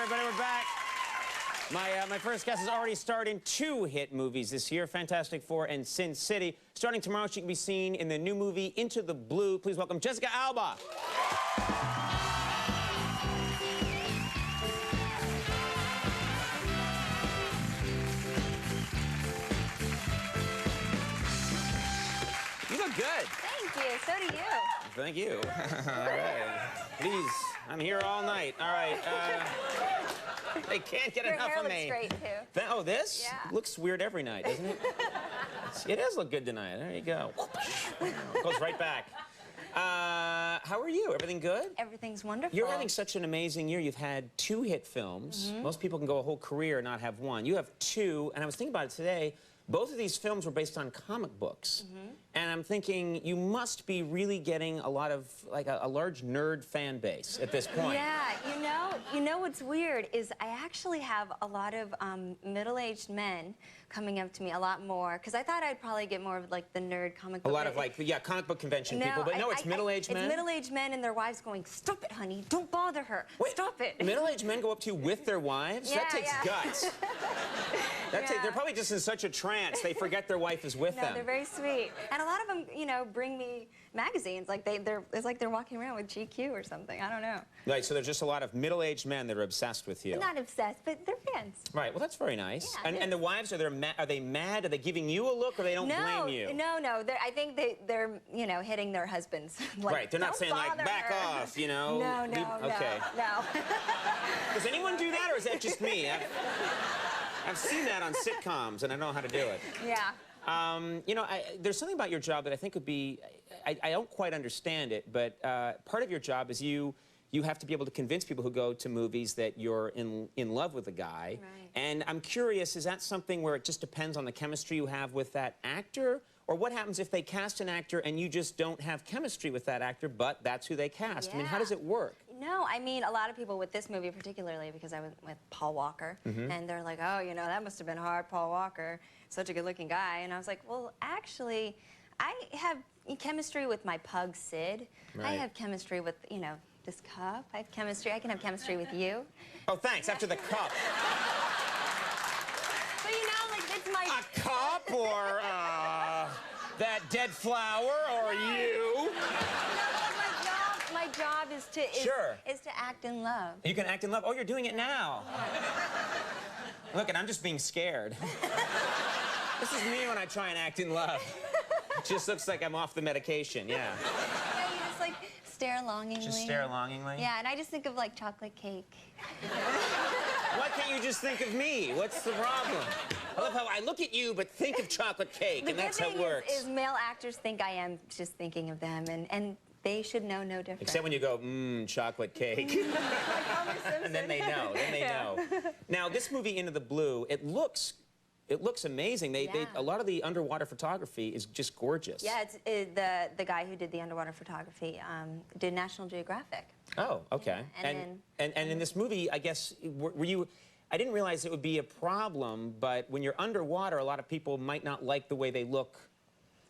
everybody. We're back. My first guest has already starred in 2 hit movies this year, Fantastic Four and Sin City. Starting tomorrow, she can be seen in the new movie Into the Blue. Please welcome Jessica Alba. You look good. Thank you. So do you. Thank you. All right. Please, I'm here all night. All right. They can't get enough of me. Your hair looks great, too. Oh, this? Yeah. Looks weird every night, doesn't it? It does look good tonight. There you go. Goes right back. How are you? Everything good? Everything's wonderful. You're having such an amazing year. You've had 2 hit films. Most people can go a whole career and not have one. You have 2, and I was thinking about it today. Both of these films were based on comic books. And I'm thinking you must be really getting a lot of, like, a large nerd fan base at this point. Yeah, you know what's weird is I actually have a lot of middle-aged men coming up to me, a lot more, because I thought I'd probably get more of, like, the nerd comic book. A lot of, like, yeah, comic book convention people, but no, it's middle-aged men? It's middle-aged men and their wives going, "Stop it, honey, don't bother her, stop it." Middle-aged men go up to you with their wives? Yeah, that takes guts. They're probably just in such a trance, they forget their wife is with them. No, they're very sweet. And a lot of them, you know, bring me magazines. Like, it's like they're walking around with GQ or something. I don't know. Right, so there's just a lot of middle-aged men that are obsessed with you. Not obsessed, but they're fans. Right, well, that's very nice. Yeah, and the wives, are they mad? Are they giving you a look, or they don't blame you? No. I think they're, you know, hitting their husbands. Like, right, they're not saying, like, back off, you know? No. Does anyone do that, or is that just me? I've seen that on sitcoms, and I know how to do it. Yeah. You know, there's something about your job that I think would be, I don't quite understand it, but part of your job is you have to be able to convince people who go to movies that you're in love with a guy. Right. And I'm curious, is that something where it just depends on the chemistry you have with that actor? Or what happens if they cast an actor and you just don't have chemistry with that actor, but that's who they cast? Yeah. I mean, how does it work? No, I mean, a lot of people with this movie particularly, because I was with Paul Walker, and they're like, "Oh, you know, that must have been hard, Paul Walker, such a good-looking guy." And I was like, well, actually, I have chemistry with my pug, Sid. Right. I have chemistry with, you know, this cup. I have chemistry. I can have chemistry with you. Oh, thanks, after the cup. But, you know, like, it's my... A cup, or that dead flower, or you? My job is to act in love. You can act in love? Oh, you're doing it now. Look, and I'm just being scared. This is me when I try and act in love. It just looks like I'm off the medication, yeah. Yeah, you just, like, stare longingly. Just stare longingly? Yeah, and I just think of, like, chocolate cake. Why can't you just think of me? What's the problem? I love how I look at you, but think of chocolate cake, and that's how it works. The good thing is male actors think I am just thinking of them, and they should know no different. Except when you go, chocolate cake. And then they know, know. Now, this movie, Into the Blue, it looks amazing. A lot of the underwater photography is just gorgeous. Yeah, it's the guy who did the underwater photography did National Geographic. Oh, okay. Yeah, and in this movie, I guess, were you... I didn't realize it would be a problem, but when you're underwater, a lot of people might not like the way they look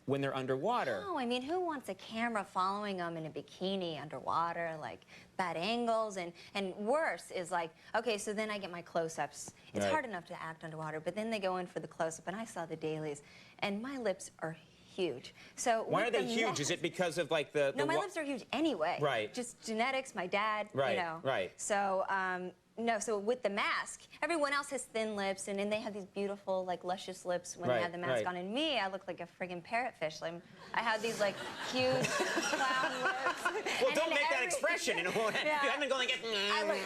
when they're underwater. No, I mean, who wants a camera following them in a bikini underwater, like bad angles, and worse is like, okay, so then I get my close-ups. It's hard enough to act underwater, but then they go in for the close-up, and I saw the dailies, and my lips are huge. So why are they huge? Is it because of, like, the... No, my lips are huge anyway. Right. Just genetics, my dad, right, you know. Right. So, no, so with the mask, everyone else has thin lips, and then they have these beautiful, like, luscious lips when they have the mask on. And me, I look like a friggin' parrotfish. Like, I have these, like, huge clown lips. Well, and don't make that expression. You know, you haven't been going... No, but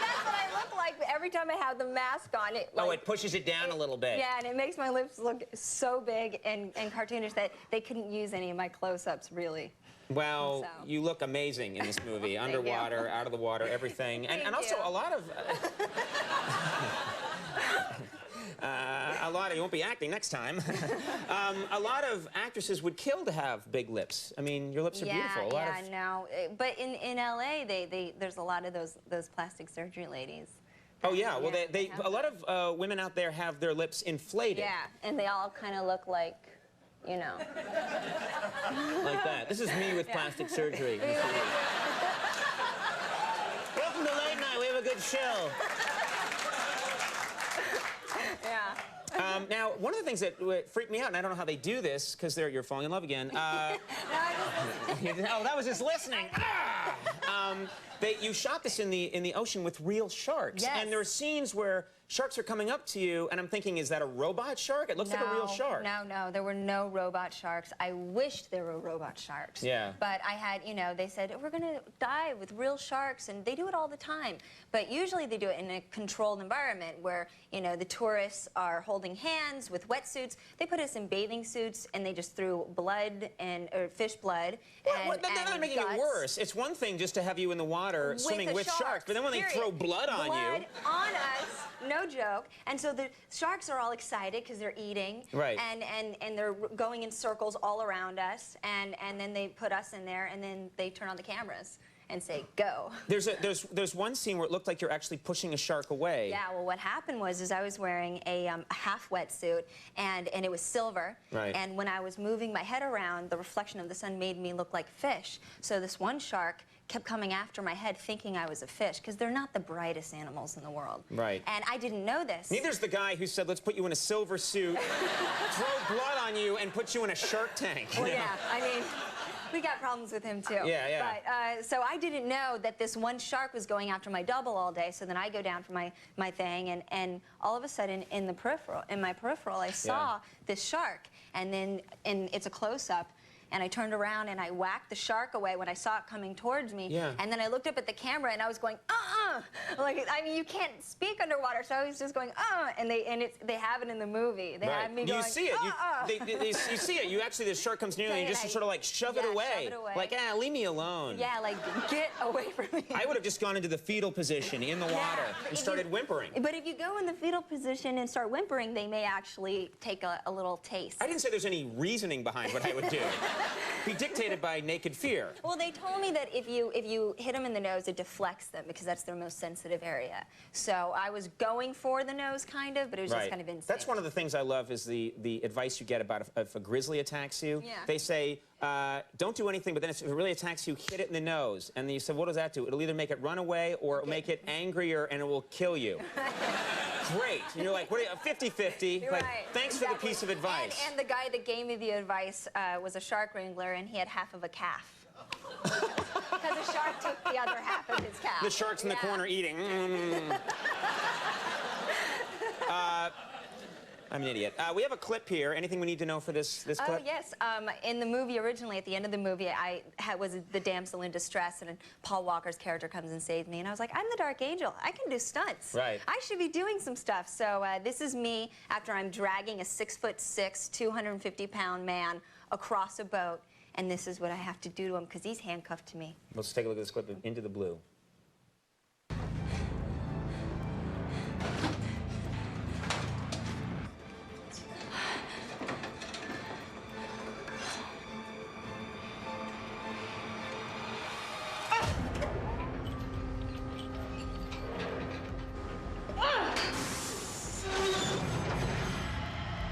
that's what I look like every time I have the mask on. It pushes it down a little bit. Yeah, and it makes my lips look so big and cartoonish that they couldn't use any of my close-ups, really. Well, you look amazing in this movie. Underwater, out of the water, everything. And also a lot of... you won't be acting next time. A lot of actresses would kill to have big lips. I mean, your lips are beautiful. No. But in LA, there's a lot of those plastic surgery ladies. Oh, yeah. Well, a lot of women out there have their lips inflated. Yeah, and they all kind of look like, you know. Like that. This is me with plastic surgery. Welcome to Late Night. night. We have a good show. Yeah. Now, one of the things that freaked me out, and I don't know how they do this, because you're falling in love again. No, I just Oh, that was just listening. You shot this in the ocean with real sharks. Yes. And there are scenes where sharks are coming up to you, and I'm thinking, is that a robot shark? It looks like a real shark. No, there were no robot sharks. I wished there were robot sharks. Yeah. But I had, they said, we're going to dive with real sharks, and they do it all the time. But usually they do it in a controlled environment where, the tourists are holding hands with wetsuits. They put us in bathing suits, and they just threw blood or fish blood and They're making guts. it worse. It's one thing just to have you in the water swimming with sharks, but then when they throw blood on you. Blood on us, no joke. And so the sharks are all excited because they're eating. Right. And they're going in circles all around us. And then they put us in there, and then they turn on the cameras and say, go. There's one scene where it looked like you're actually pushing a shark away. Yeah, well, what happened was I was wearing a half wetsuit, and it was silver. Right. And when I was moving my head around, the reflection of the sun made me look like fish. So this one shark kept coming after my head thinking I was a fish, because they're not the brightest animals in the world. Right. And I didn't know this. Neither's the guy who said, let's put you in a silver suit, throw blood on you, and put you in a shark tank. Well, yeah, I mean, we got problems with him, too. Yeah. But, so I didn't know that this one shark was going after my double all day, so then I go down for my thing, and all of a sudden, in my peripheral, I saw this shark, and it's a close-up, and I turned around and I whacked the shark away when I saw it coming towards me. Yeah. And then I looked up at the camera and I was going, like, I mean, you can't speak underwater, so I was just going, and they have it in the movie. They have me going, you see it. You see it. You actually, the shark comes near you and you just sort of like shove it away. Like, leave me alone. Yeah, like, get away from me. I would have just gone into the fetal position in the water and started whimpering. But if you go in the fetal position and start whimpering, they may actually take a little taste. I didn't say there's any reasoning behind what I would do. Be dictated by naked fear. Well, they told me that if you hit them in the nose, it deflects them because that's their most sensitive area. So I was going for the nose, kind of, but it was just kind of insane. That's one of the things I love is the advice you get about if a grizzly attacks you. Yeah. They say, don't do anything, but then if it really attacks you, hit it in the nose. And then you said, what does that do? It'll either make it run away or it'll make it angrier and it will kill you. Great. And you're like, what are you, 50-50? Like, thanks for the piece of advice. And the guy that gave me the advice was a shark wrangler, and he had half of a calf. Because the shark took the other half of his calf. The shark's in the corner eating. I'm an idiot. We have a clip here. Anything we need to know for this clip? Oh, yes. In the movie, originally, at the end of the movie, I was the damsel in distress, and Paul Walker's character comes and saves me, and I was like, I'm the Dark Angel. I can do stunts. Right. I should be doing some stuff. So this is me after I'm dragging a 6'6", 250-pound man across a boat, and this is what I have to do to him, because he's handcuffed to me. Let's take a look at this clip of Into the Blue.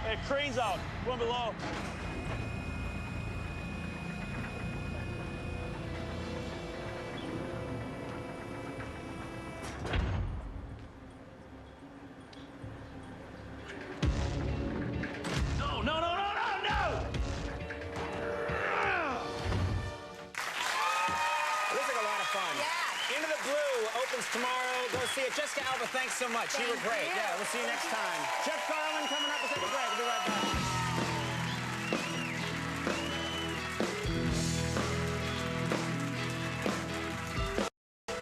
Hey, crane's out. One below. Into the Blue opens tomorrow. Go see it. Jessica Alba, thanks so much. You were great. Yeah, we'll see you next time. Jeff Garland coming up. We'll take a break. We'll be right back.